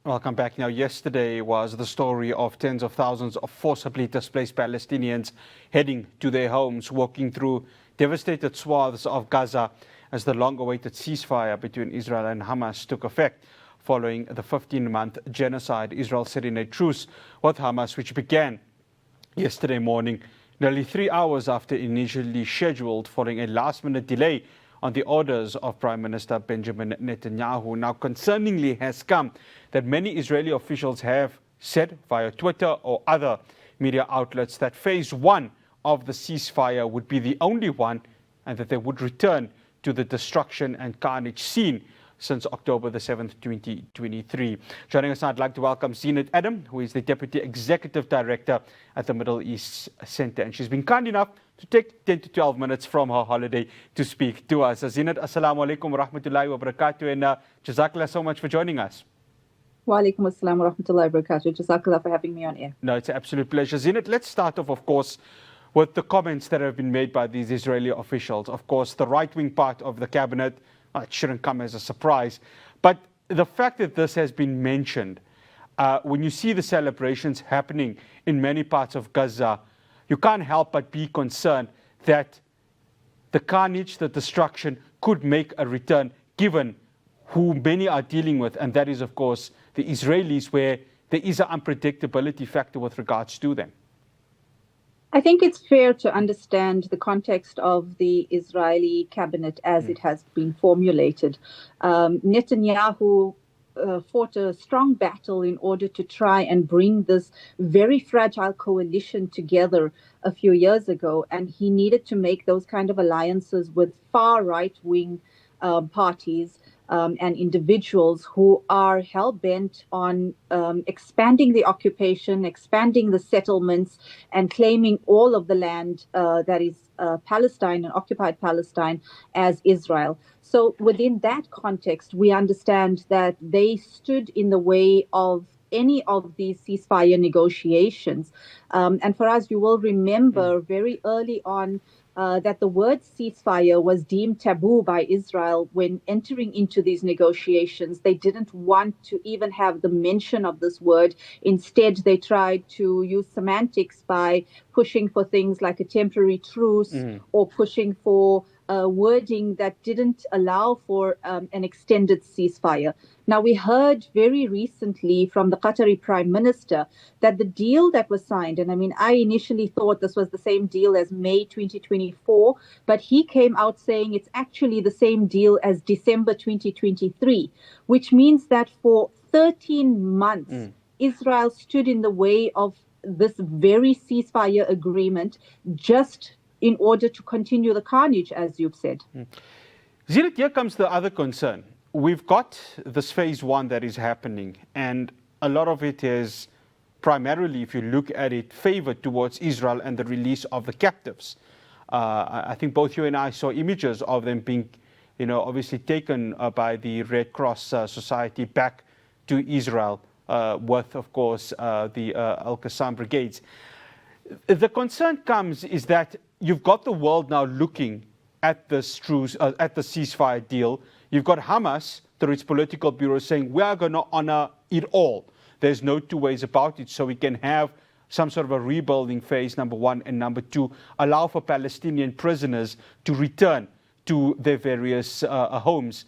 Welcome back. Now, yesterday was the story of tens of thousands of forcibly displaced Palestinians heading to their homes, walking through devastated swaths of Gaza as the long-awaited ceasefire between Israel and Hamas took effect. Following the 15-month genocide, Israel set in a truce with Hamas, which began yesterday morning, nearly 3 hours after initially scheduled, following a last-minute delay on the orders of Prime Minister Benjamin Netanyahu. Now, concerningly has come that many Israeli officials have said via Twitter or other media outlets that phase one of the ceasefire would be the only one and that they would return to the destruction and carnage seen since October the 7th, 2023. Joining us now, I'd like to welcome Zeenat Adam, who is the Deputy Executive Director at the Middle East Center. And she's been kind enough to take 10 to 12 minutes from her holiday to speak to us. Zeenat, assalamu alaikum wa rahmatullahi wa barakatuh, and jazakallah so much for joining us. Wa alaikum assalam wa rahmatullahi wa barakatuh. Jazakallah for having me on air. No, it's an absolute pleasure. Zeenat, let's start off, of course, with the comments that have been made by these Israeli officials. Of course, the right-wing part of the cabinet, it shouldn't come as a surprise. But the fact that this has been mentioned, when you see the celebrations happening in many parts of Gaza, you can't help but be concerned that the carnage, the destruction could make a return, given who many are dealing with, and that is, of course, the Israelis, where there is an unpredictability factor with regards to them. I think it's fair to understand the context of the Israeli cabinet as it has been formulated. Netanyahu fought a strong battle in order to try and bring this very fragile coalition together a few years ago, and he needed to make those kind of alliances with far right-wing parties and individuals who are hell-bent on expanding the occupation, expanding the settlements, and claiming all of the land that is Palestine and occupied Palestine as Israel. So within that context, we understand that they stood in the way of any of these ceasefire negotiations. And for us, you will remember very early on that the word ceasefire was deemed taboo by Israel when entering into these negotiations. They didn't want to even have the mention of this word. Instead, they tried to use semantics by pushing for things like a temporary truce or pushing for wording that didn't allow for an extended ceasefire. Now, we heard very recently from the Qatari Prime Minister that the deal that was signed, and I mean, I initially thought this was the same deal as May 2024, but he came out saying it's actually the same deal as December 2023, which means that for 13 months, Israel stood in the way of this very ceasefire agreement just in order to continue the carnage, as you've said. Zeenat, here comes the other concern. We've got this phase one that is happening, and a lot of it is primarily, if you look at it, favored towards Israel and the release of the captives. I think both you and I saw images of them being, obviously taken by the Red Cross Society back to Israel with, of course, the Al-Qassam brigades. The concern comes is that you've got the world now looking at this truce, at the ceasefire deal. You've got Hamas, through its political bureau, saying we are going to honor it all. There's no two ways about it, so we can have some sort of a rebuilding phase, number one, and number two, allow for Palestinian prisoners to return to their various homes.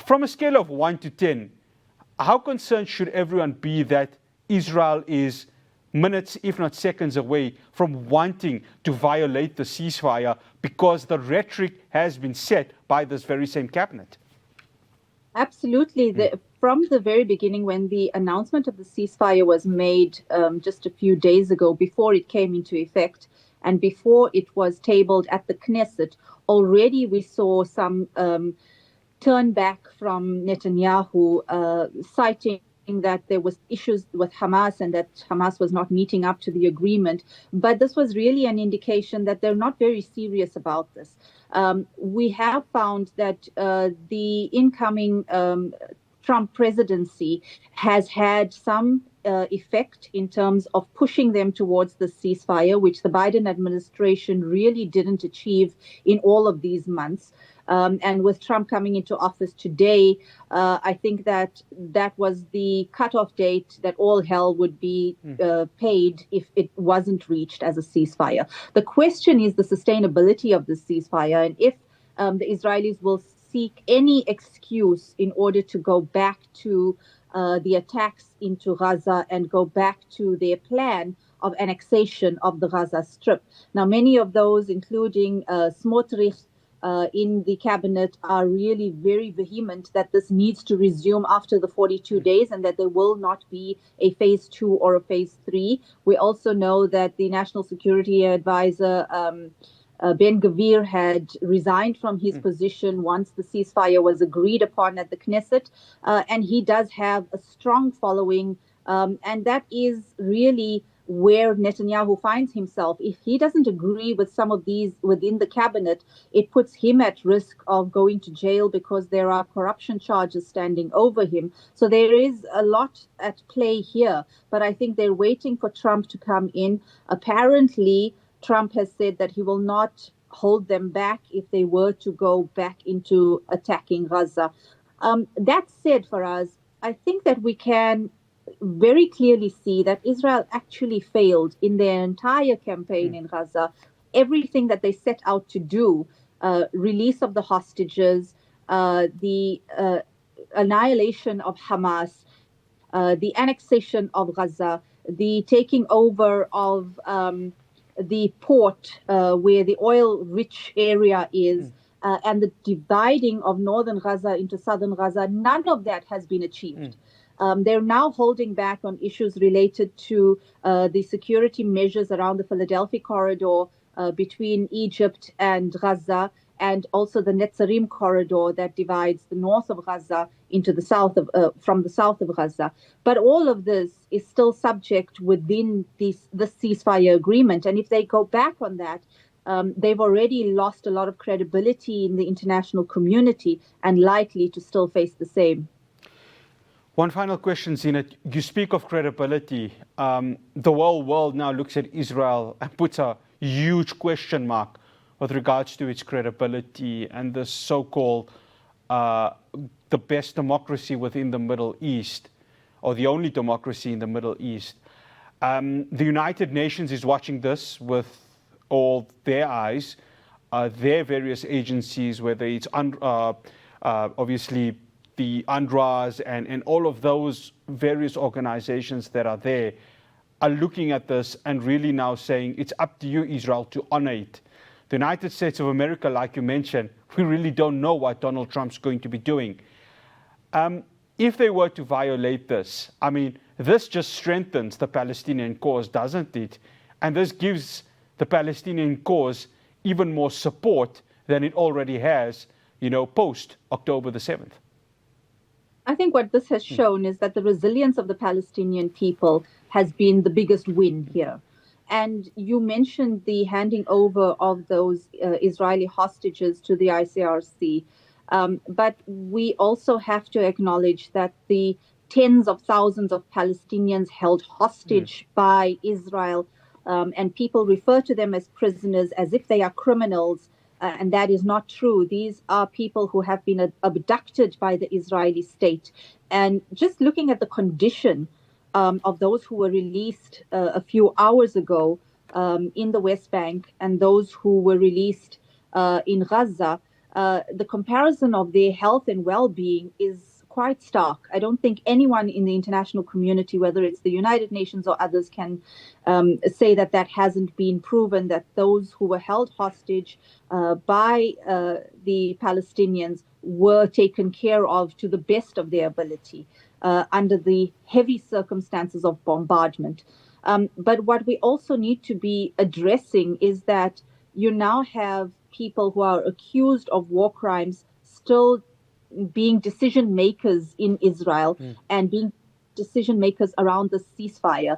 From a scale of 1 to 10, how concerned should everyone be that Israel is minutes, if not seconds away from wanting to violate the ceasefire because the rhetoric has been set by this very same cabinet? Absolutely. From the very beginning, when the announcement of the ceasefire was made just a few days ago, before it came into effect and before it was tabled at the Knesset, already we saw some turn back from Netanyahu, citing that there was issues with Hamas and that Hamas was not meeting up to the agreement. But this was really an indication that they're not very serious about this. We have found that the incoming Trump presidency has had some effect in terms of pushing them towards the ceasefire, which the Biden administration really didn't achieve in all of these months. And with Trump coming into office today, I think that was the cutoff date that all hell would be paid if it wasn't reached as a ceasefire. The question is the sustainability of the ceasefire, and if the Israelis will seek any excuse in order to go back to the attacks into Gaza and go back to their plan of annexation of the Gaza Strip. Now, many of those, including Smotrich in the cabinet, are really very vehement that this needs to resume after the 42 days and that there will not be a phase 2 or a phase 3. We also know that the National Security Advisor, Ben Gvir, had resigned from his position once the ceasefire was agreed upon at the Knesset, and he does have a strong following, and that is really where Netanyahu finds himself. If he doesn't agree with some of these within the cabinet, it puts him at risk of going to jail because there are corruption charges standing over him. So there is a lot at play here, but I think they're waiting for Trump to come in. Apparently, Trump has said that he will not hold them back if they were to go back into attacking Gaza. That said, for us, I think that we can very clearly see that Israel actually failed in their entire campaign in Gaza. Everything that they set out to do, release of the hostages, the annihilation of Hamas, the annexation of Gaza, the taking over of the port where the oil-rich area is, and the dividing of northern Gaza into southern Gaza, none of that has been achieved. They're now holding back on issues related to the security measures around the Philadelphia corridor between Egypt and Gaza, and also the Netzarim corridor that divides the north of Gaza into the south of from the south of Gaza. But all of this is still subject within the ceasefire agreement, and if they go back on that, they've already lost a lot of credibility in the international community and likely to still face the same. One final question, Zeenat. You speak of credibility. The whole world now looks at Israel and puts a huge question mark with regards to its credibility and the so-called the best democracy within the Middle East, or the only democracy in the Middle East. The United Nations is watching this with all their eyes, their various agencies, whether it's obviously the UNRWAs and all of those various organizations that are there, are looking at this and really now saying it's up to you, Israel, to honor it. The United States of America, like you mentioned, we really don't know what Donald Trump's going to be doing. If they were to violate this, I mean, this just strengthens the Palestinian cause, doesn't it? And this gives the Palestinian cause even more support than it already has, post October the 7th. I think what this has shown is that the resilience of the Palestinian people has been the biggest win here. And you mentioned the handing over of those Israeli hostages to the ICRC. But we also have to acknowledge that the tens of thousands of Palestinians held hostage by Israel, and people refer to them as prisoners as if they are criminals. And that is not true. These are people who have been abducted by the Israeli state. And just looking at the condition of those who were released a few hours ago in the West Bank and those who were released in Gaza, the comparison of their health and well-being is quite stark. I don't think anyone in the international community, whether it's the United Nations or others, can say that that hasn't been proven, that those who were held hostage by the Palestinians were taken care of to the best of their ability under the heavy circumstances of bombardment. But what we also need to be addressing is that you now have people who are accused of war crimes still being decision makers in Israel and being decision makers around the ceasefire.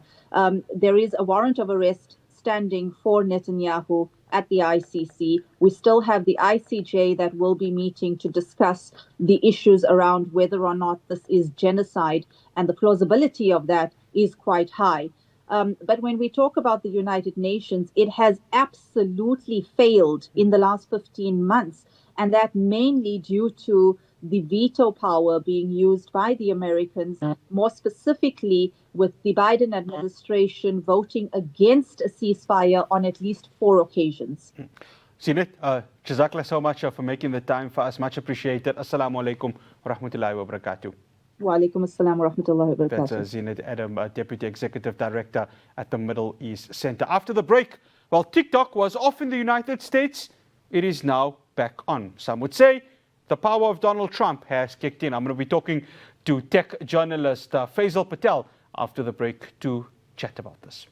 There is a warrant of arrest standing for Netanyahu at the ICC. We still have the ICJ that will be meeting to discuss the issues around whether or not this is genocide, and the plausibility of that is quite high. But when we talk about the United Nations, it has absolutely failed in the last 15 months. and that mainly due to the veto power being used by the Americans, more specifically with the Biden administration voting against a ceasefire on at least 4 occasions. Zeenat, Jazakallah so much for making the time for us. Much appreciated. Assalamu alaikum wa rahmatullahi wa barakatuh. Wa alaikum assalam wa rahmatullahi wa barakatuh. That's Zeenat Adam, Deputy Executive Director at the Middle East Center. After the break, while TikTok was off in the United States, it is now back on. Some would say the power of Donald Trump has kicked in. I'm going to be talking to tech journalist Faisal Patel after the break to chat about this.